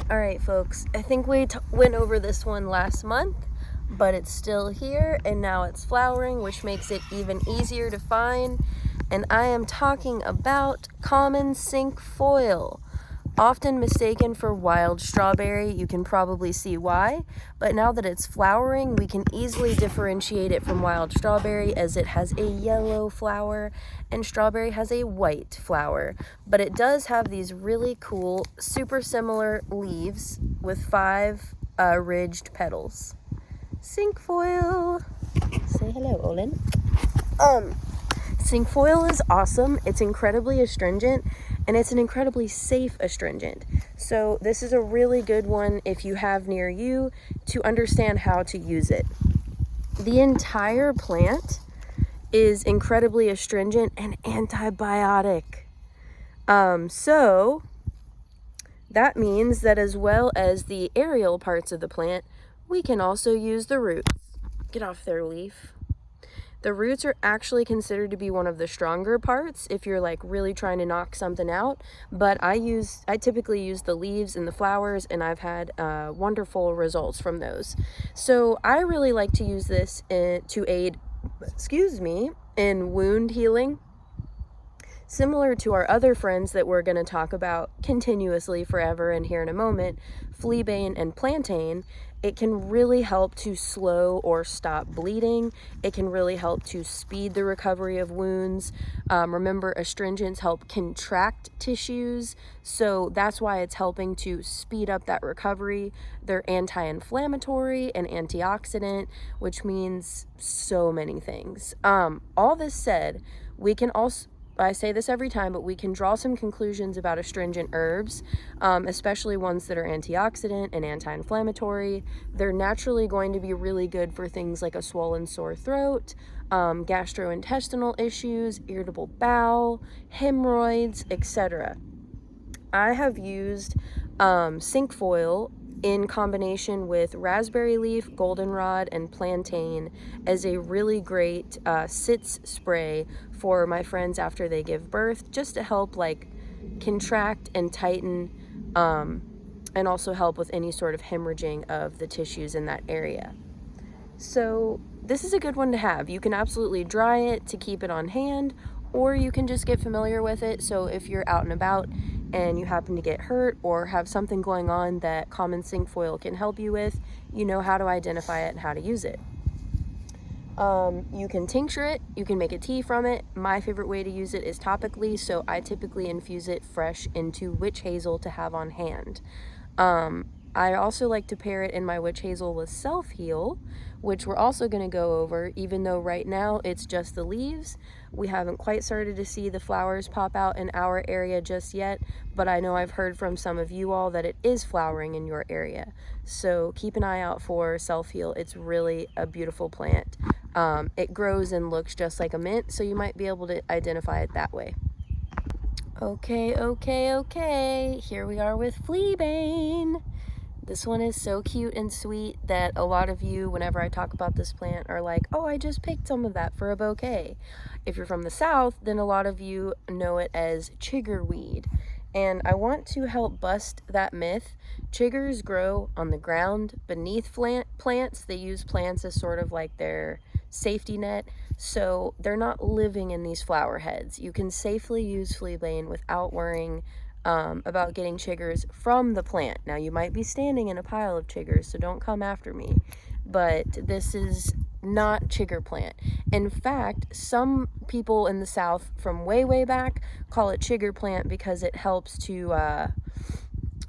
All right, folks, I think we went over this one last month, but it's still here and now it's flowering, which makes it even easier to find. And I am talking about common cinquefoil, often mistaken for wild strawberry. You can probably see why, but now that it's flowering, we can easily differentiate it from wild strawberry, as it has a yellow flower and strawberry has a white flower. But it does have these really cool, super similar leaves with 5 ridged petals. Cinquefoil. Say hello, Olin. Cinquefoil is awesome. It's incredibly astringent, and it's an incredibly safe astringent. So this is a really good one if you have near you to understand how to use it. The entire plant is incredibly astringent and antibiotic. So that means that as well as the aerial parts of the plant, we can also use the roots. Get off there, leaf. The roots are actually considered to be one of the stronger parts if you're like really trying to knock something out, but I typically use the leaves and the flowers, and I've had wonderful results from those. So I really like to use this to aid, in wound healing. Similar to our other friends that we're going to talk about continuously forever and here in a moment, fleabane and plantain, it can really help to slow or stop bleeding. It can really help to speed the recovery of wounds. Remember, astringents help contract tissues, so that's why it's helping to speed up that recovery. They're anti-inflammatory and antioxidant, which means so many things. All this said, we can also, I say this every time, but we can draw some conclusions about astringent herbs, especially ones that are antioxidant and anti-inflammatory. They're naturally going to be really good for things like a swollen sore throat, gastrointestinal issues, irritable bowel, hemorrhoids, etc. I have used cinquefoil in combination with raspberry leaf, goldenrod, and plantain as a really great sitz spray for my friends after they give birth, just to help like contract and tighten, and also help with any sort of hemorrhaging of the tissues in that area. So this is a good one to have. You can absolutely dry it to keep it on hand, or you can just get familiar with it. So if you're out and about and you happen to get hurt or have something going on that common cinquefoil can help you with, you know how to identify it and how to use it. You can tincture it, you can make a tea from it. My favorite way to use it is topically, so I typically infuse it fresh into witch hazel to have on hand. I also like to pair it in my witch hazel with self-heal, which we're also going to go over, even though right now it's just the leaves. We haven't quite started to see the flowers pop out in our area just yet, but I know I've heard from some of you all that it is flowering in your area. So keep an eye out for self-heal. It's really a beautiful plant. It grows and looks just like a mint, so you might be able to identify it that way. Okay. Here we are with fleabane. This one is so cute and sweet that a lot of you, whenever I talk about this plant, are like, oh, I just picked some of that for a bouquet. If you're from the South, then a lot of you know it as chiggerweed. And I want to help bust that myth. Chiggers grow on the ground beneath plants. They use plants as sort of like their safety net. So they're not living in these flower heads. You can safely use fleabane without worrying about getting chiggers from the plant. Now, you might be standing in a pile of chiggers, so don't come after me, but this is not chigger plant. In fact, some people in the South from way back call it chigger plant because it helps to,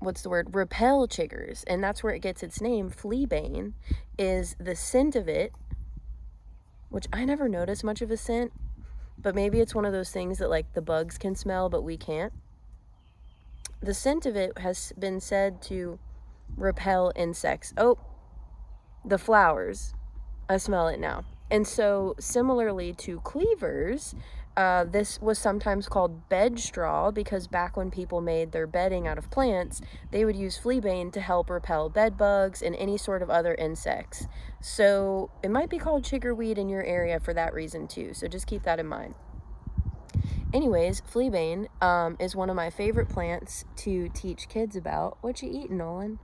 repel chiggers, and that's where it gets its name. Fleabane is the scent of it, which I never noticed much of a scent, but maybe it's one of those things that like the bugs can smell, but we can't. The scent of it has been said to repel insects. Oh, the flowers. I smell it now. And so similarly to cleavers, this was sometimes called bed straw because back when people made their bedding out of plants, they would use fleabane to help repel bed bugs and any sort of other insects. So it might be called chiggerweed in your area for that reason too. So just keep that in mind. Anyways, fleabane is one of my favorite plants to teach kids about. What you eating, Nolan?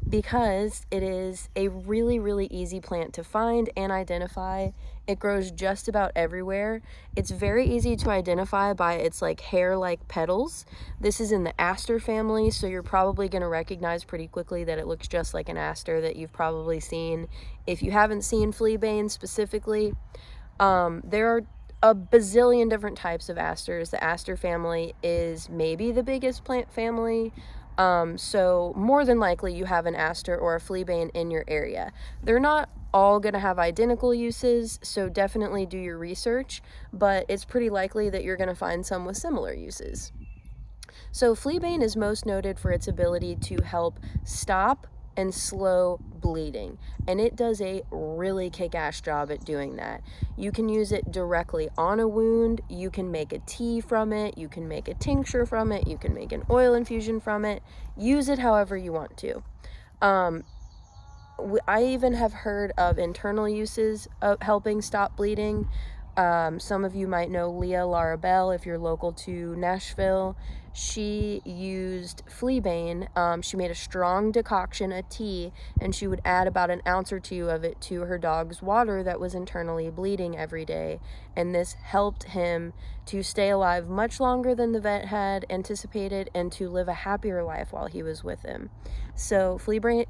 Because it is a really, really easy plant to find and identify. It grows just about everywhere. It's very easy to identify by its like hair-like petals. This is in the aster family, so you're probably going to recognize pretty quickly that it looks just like an aster that you've probably seen. If you haven't seen fleabane specifically, there are a bazillion different types of asters. The aster family is maybe the biggest plant family. So more than likely you have an aster or a fleabane in your area. They're not all going to have identical uses, so definitely do your research, but it's pretty likely that you're going to find some with similar uses. So fleabane is most noted for its ability to help stop and slow bleeding, and it does a really kick-ass job at doing that. You can use it directly on a wound, you can make a tea from it, you can make a tincture from it, you can make an oil infusion from it. Use it however you want to. I even have heard of internal uses of helping stop bleeding. Some of you might know Leah Larabelle if you're local to Nashville. She used fleabane. She made a strong decoction, a tea, and she would add about an ounce or two of it to her dog's water that was internally bleeding every day. And this helped him to stay alive much longer than the vet had anticipated and to live a happier life while he was with him. So fleabane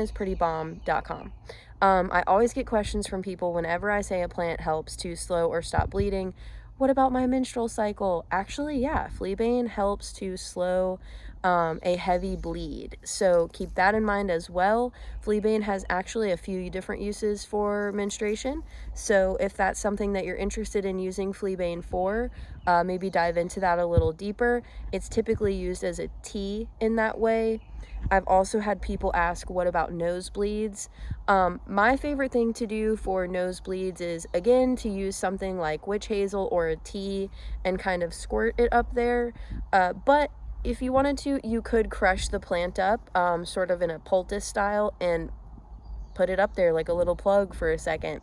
is pretty bomb.com. I always get questions from people whenever I say a plant helps to slow or stop bleeding. What about my menstrual cycle? Actually, yeah, fleabane helps to slow a heavy bleed. So keep that in mind as well. Fleabane has actually a few different uses for menstruation. So if that's something that you're interested in using fleabane for, maybe dive into that a little deeper. It's typically used as a tea in that way. I've also had people ask, what about nosebleeds? My favorite thing to do for nosebleeds is, again, to use something like witch hazel or a tea and kind of squirt it up there. But if you wanted to, you could crush the plant up, sort of in a poultice style, and put it up there like a little plug for a second.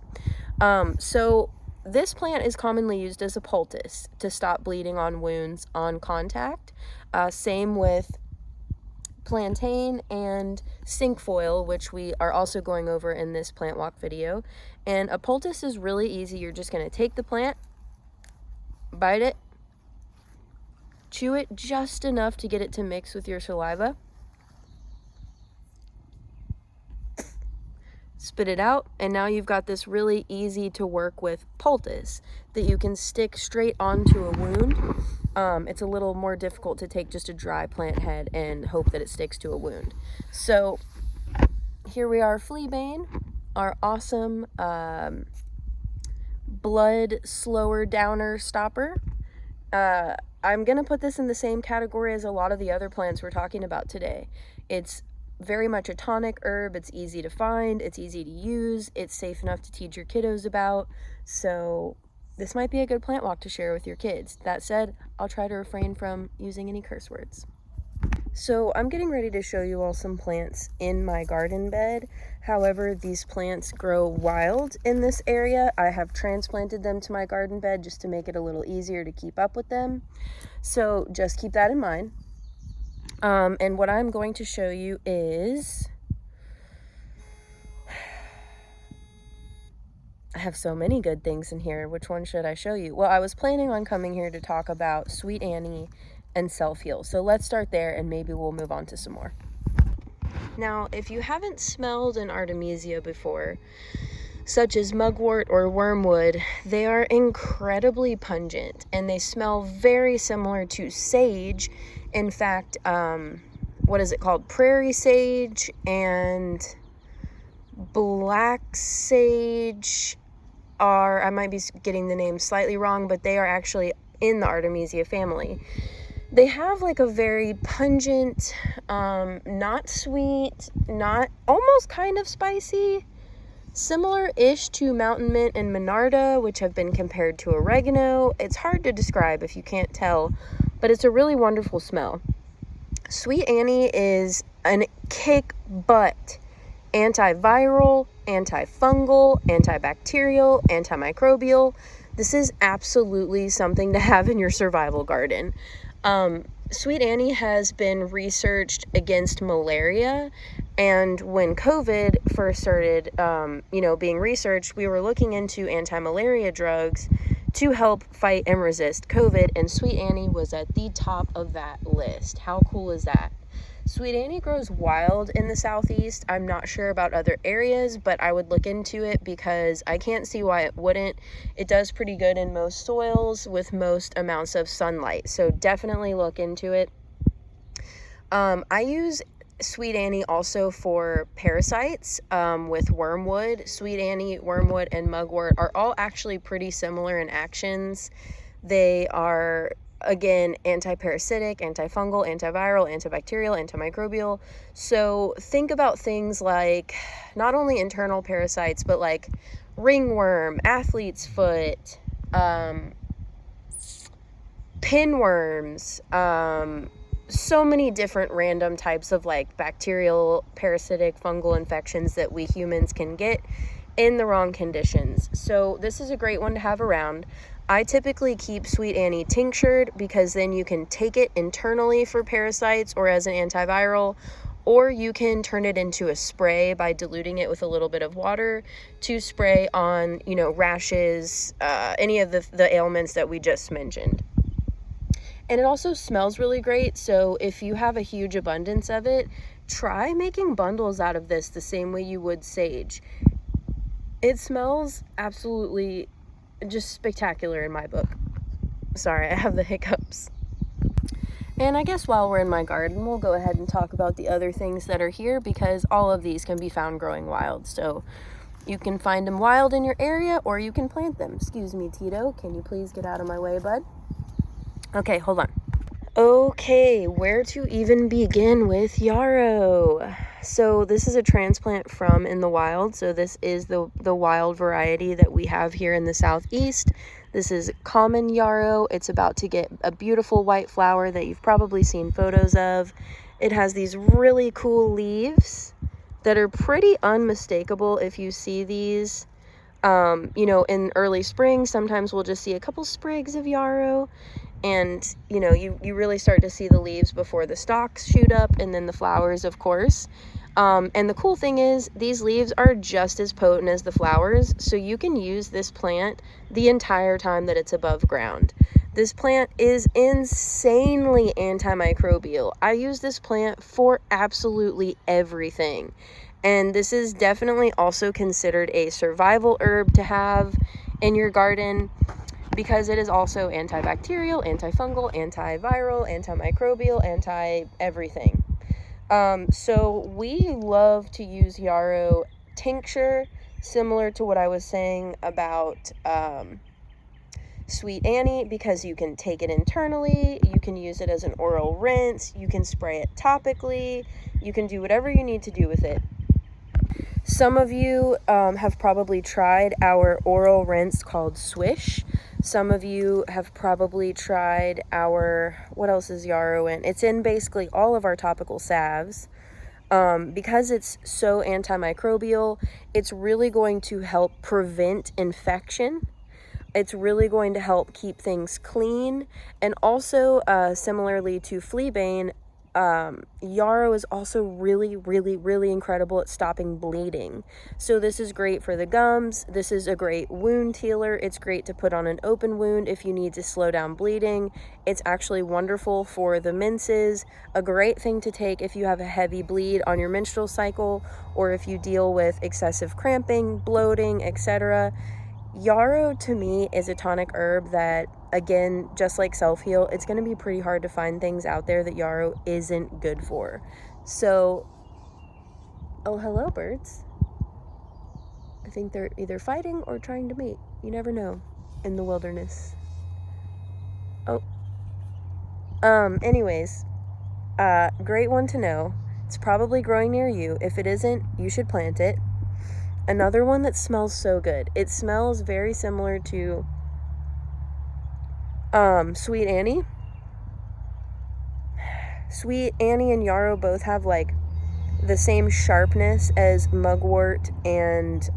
So this plant is commonly used as a poultice to stop bleeding on wounds on contact. Same with plantain and cinquefoil, which we are also going over in this plant walk video. And a poultice is really easy. You're just going to take the plant, bite it, chew it just enough to get it to mix with your saliva, spit it out, and now you've got this really easy to work with poultice that you can stick straight onto a wound. It's a little more difficult to take just a dry plant head and hope that it sticks to a wound. So here we are, fleabane, our awesome blood slower downer stopper. I'm going to put this in the same category as a lot of the other plants we're talking about today. It's very much a tonic herb. It's easy to find. It's easy to use. It's safe enough to teach your kiddos about. So this might be a good plant walk to share with your kids. That said, I'll try to refrain from using any curse words. So I'm getting ready to show you all some plants in my garden bed. However, these plants grow wild in this area. I have transplanted them to my garden bed just to make it a little easier to keep up with them. So just keep that in mind. And what I'm going to show you is, I have so many good things in here. Which one should I show you? Well, I was planning on coming here to talk about Sweet Annie and self-heal. So let's start there and maybe we'll move on to some more. Now, if you haven't smelled an artemisia before, such as mugwort or wormwood, they are incredibly pungent and they smell very similar to sage. In fact, what is it called? Prairie sage and black sage are, I might be getting the name slightly wrong, but they are actually in the Artemisia family. They have like a very pungent, not sweet, not, almost kind of spicy, similar-ish to mountain mint and monarda, which have been compared to oregano. It's hard to describe if you can't tell, but it's a really wonderful smell. Sweet Annie is an kick butt antiviral, antifungal, antibacterial, antimicrobial. This is absolutely something to have in your survival garden. Sweet Annie has been researched against malaria, and when COVID first started, being researched, we were looking into anti-malaria drugs to help fight and resist COVID, and Sweet Annie was at the top of that list. How cool is that? Sweet Annie grows wild in the southeast. I'm not sure about other areas, but I would look into it because I can't see why it wouldn't. It does pretty good in most soils with most amounts of sunlight, so definitely look into it. I use Sweet Annie also for parasites with wormwood. Sweet Annie, wormwood, and mugwort are all actually pretty similar in actions. They are, again, anti-parasitic, antifungal, antiviral, antibacterial, antimicrobial. So think about things like not only internal parasites, but like ringworm, athlete's foot, pinworms, so many different random types of like bacterial, parasitic, fungal infections that we humans can get in the wrong conditions. So this is a great one to have around. I typically keep Sweet Annie tinctured because then you can take it internally for parasites or as an antiviral, or you can turn it into a spray by diluting it with a little bit of water to spray on, rashes, any of the ailments that we just mentioned. And it also smells really great, so if you have a huge abundance of it, try making bundles out of this the same way you would sage. It smells absolutely just spectacular in my book. Sorry, I have the hiccups. And I guess while we're in my garden, we'll go ahead and talk about the other things that are here because all of these can be found growing wild. So you can find them wild in your area or you can plant them. Excuse me, Tito. Can you please get out of my way, bud? Okay, hold on. Okay, where to even begin with yarrow? So this is a transplant from in the wild. So this is the wild variety that we have here in the southeast. This is common yarrow. It's about to get a beautiful white flower that you've probably seen photos of. It has these really cool leaves that are pretty unmistakable if you see these. In early spring, sometimes we'll just see a couple sprigs of yarrow. And, you really start to see the leaves before the stalks shoot up and then the flowers, of course. And the cool thing is these leaves are just as potent as the flowers. So you can use this plant the entire time that it's above ground. This plant is insanely antimicrobial. I use this plant for absolutely everything. And this is definitely also considered a survival herb to have in your garden, because it is also antibacterial, antifungal, antiviral, antimicrobial, anti-everything. So we love to use yarrow tincture, similar to what I was saying about Sweet Annie, because you can take it internally, you can use it as an oral rinse, you can spray it topically, you can do whatever you need to do with it. Some of you have probably tried our oral rinse called Swish. Some of you have probably tried what else is yarrow in? It's in basically all of our topical salves. Because it's so antimicrobial, it's really going to help prevent infection. It's really going to help keep things clean. And also, similarly to fleabane, yarrow is also really, really, really incredible at stopping bleeding. So this is great for the gums. This is a great wound healer. It's great to put on an open wound if you need to slow down bleeding. It's actually wonderful for the menses. A great thing to take if you have a heavy bleed on your menstrual cycle or if you deal with excessive cramping, bloating, etc. Yarrow to me is a tonic herb that, again, just like self-heal, it's going to be pretty hard to find things out there that yarrow isn't good for. So, oh, hello, birds. I think they're either fighting or trying to mate. You never know in the wilderness. Oh. Anyways, great one to know. It's probably growing near you. If it isn't, you should plant it. Another one that smells so good. It smells very similar to Sweet Annie. Sweet Annie and yarrow both have like the same sharpness as mugwort and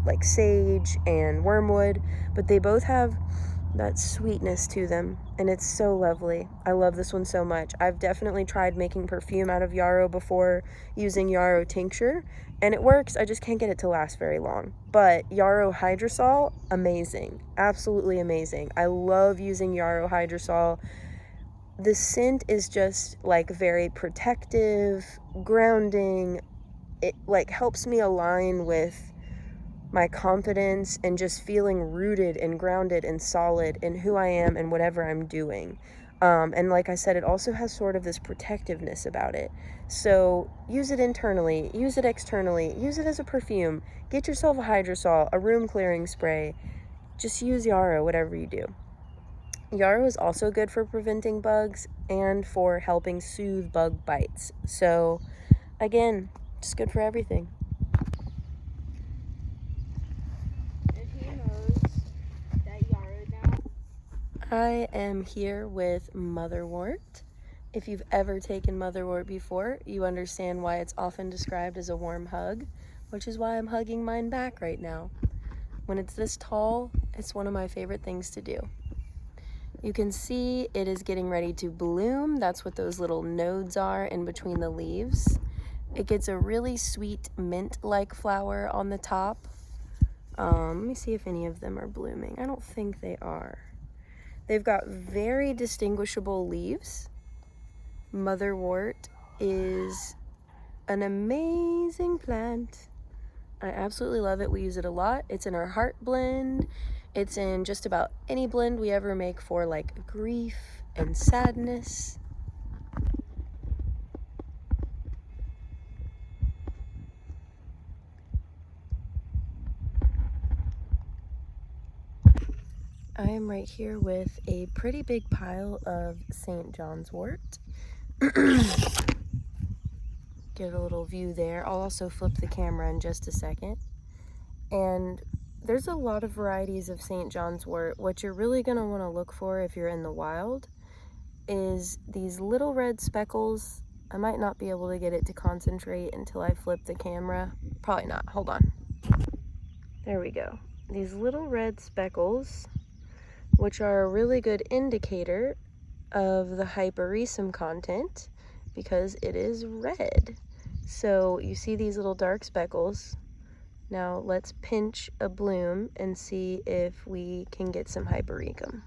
like sage and wormwood, but they both have that sweetness to them, and it's so lovely. I love this one so much. I've definitely tried making perfume out of yarrow before using yarrow tincture, and it works. I just can't get it to last very long. But yarrow hydrosol, amazing. Absolutely amazing. I love using yarrow hydrosol. The scent is just like very protective, grounding. It like helps me align with my confidence and just feeling rooted and grounded and solid in who I am and whatever I'm doing. And like I said, it also has sort of this protectiveness about it. So use it internally, use it externally, use it as a perfume. Get yourself a hydrosol, a room clearing spray. Just use yarrow, whatever you do. Yarrow is also good for preventing bugs and for helping soothe bug bites. So again, just good for everything. I am here with motherwort. If you've ever taken motherwort before, you understand why it's often described as a warm hug, which is why I'm hugging mine back right now. When it's this tall, it's one of my favorite things to do. You can see it is getting ready to bloom. That's what those little nodes are in between the leaves. It gets a really sweet mint-like flower on the top. Let me see if any of them are blooming. I don't think they are. They've got very distinguishable leaves. Motherwort is an amazing plant. I absolutely love it. We use it a lot. It's in our heart blend. It's in just about any blend we ever make for like grief and sadness. I am right here with a pretty big pile of St. John's wort. Get a little view there. I'll also flip the camera in just a second. And there's a lot of varieties of St. John's wort. What you're really going to want to look for if you're in the wild is these little red speckles. I might not be able to get it to concentrate until I flip the camera. Probably not. Hold on. There we go. These little red speckles, which are a really good indicator of the hypericum content because it is red. So you see these little dark speckles. Now let's pinch a bloom and see if we can get some hypericum.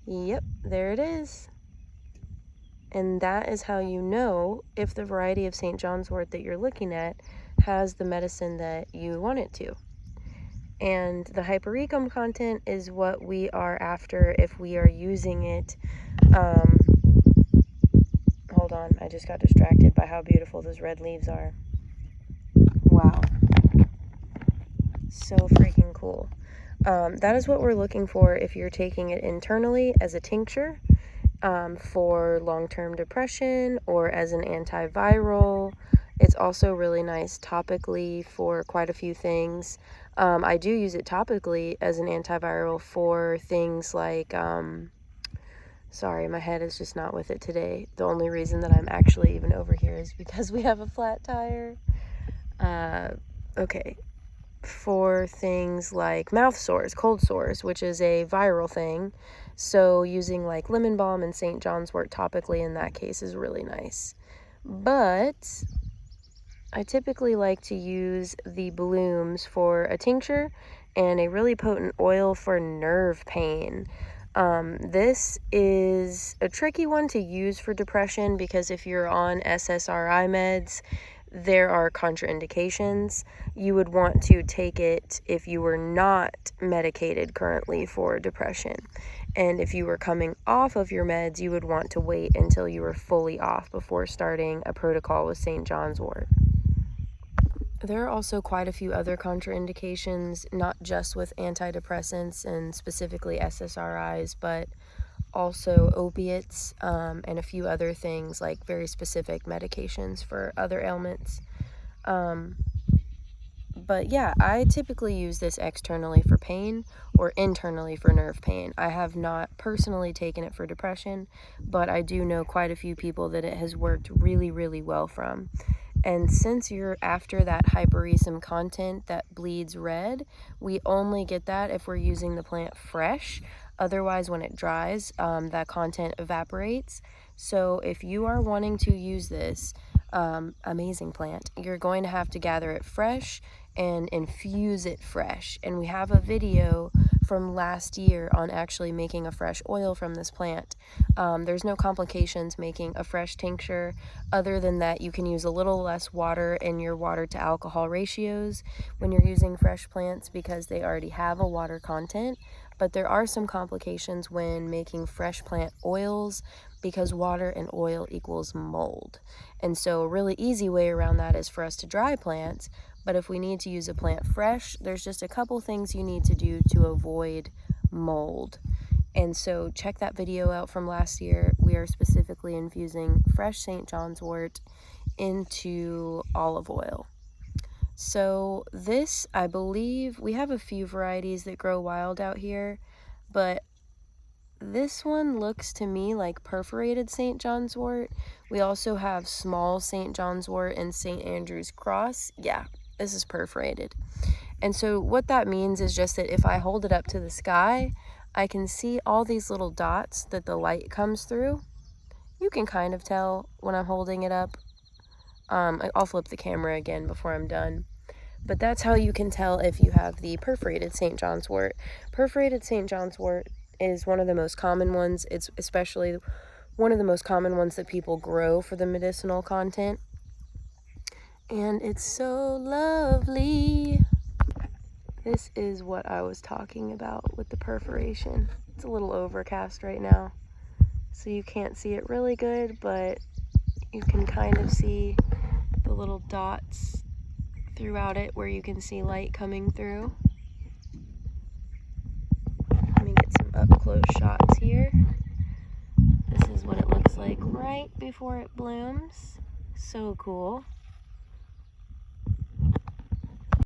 Yep, there it is. And that is how you know if the variety of St. John's wort that you're looking at has the medicine that you want it to. And the hypericum content is what we are after if we are using it. Hold on, I just got distracted by how beautiful those red leaves are. Wow. So freaking cool. That is what we're looking for if you're taking it internally as a tincture for long-term depression or as an antiviral. It's also really nice topically for quite a few things. I do use it topically as an antiviral for things like, sorry, my head is just not with it today. The only reason that I'm actually even over here is because we have a flat tire. Okay. For things like mouth sores, cold sores, which is a viral thing. So using like lemon balm and St. John's wort topically in that case is really nice. But I typically like to use the blooms for a tincture and a really potent oil for nerve pain. This is a tricky one to use for depression because if you're on SSRI meds, there are contraindications. You would want to take it if you were not medicated currently for depression. And if you were coming off of your meds, you would want to wait until you were fully off before starting a protocol with St. John's wort. There are also quite a few other contraindications, not just with antidepressants and specifically SSRIs, but also opiates and a few other things like very specific medications for other ailments. But yeah, I typically use this externally for pain or internally for nerve pain. I have not personally taken it for depression, but I do know quite a few people that it has worked really, really well from. And since you're after that hyperesum content that bleeds red, we only get that if we're using the plant fresh. Otherwise, when it dries, that content evaporates. So if you are wanting to use this amazing plant, you're going to have to gather it fresh and infuse it fresh. And we have a video from last year on actually making a fresh oil from this plant. There's no complications making a fresh tincture. Other than that, you can use a little less water in your water to alcohol ratios when you're using fresh plants because they already have a water content. But there are some complications when making fresh plant oils because water and oil equals mold. And so a really easy way around that is for us to dry plants. But if we need to use a plant fresh, there's just a couple things you need to do to avoid mold. And so check that video out from last year. We are specifically infusing fresh St. John's wort into olive oil. So this, I believe, we have a few varieties that grow wild out here, but this one looks to me like perforated St. John's wort. We also have small St. John's wort and St. Andrew's cross. Yeah, this is perforated. And so what that means is just that if I hold it up to the sky, I can see all these little dots that the light comes through. You can kind of tell when I'm holding it up. I'll flip the camera again before I'm done. But that's how you can tell if you have the perforated St. John's wort. Perforated St. John's wort is one of the most common ones. It's especially one of the most common ones that people grow for the medicinal content. And it's so lovely. This is what I was talking about with the perforation. It's a little overcast right now, so you can't see it really good, but you can kind of see the little dots throughout it where you can see light coming through. Let me get some up close shots here. This is what it looks like right before it blooms. So cool.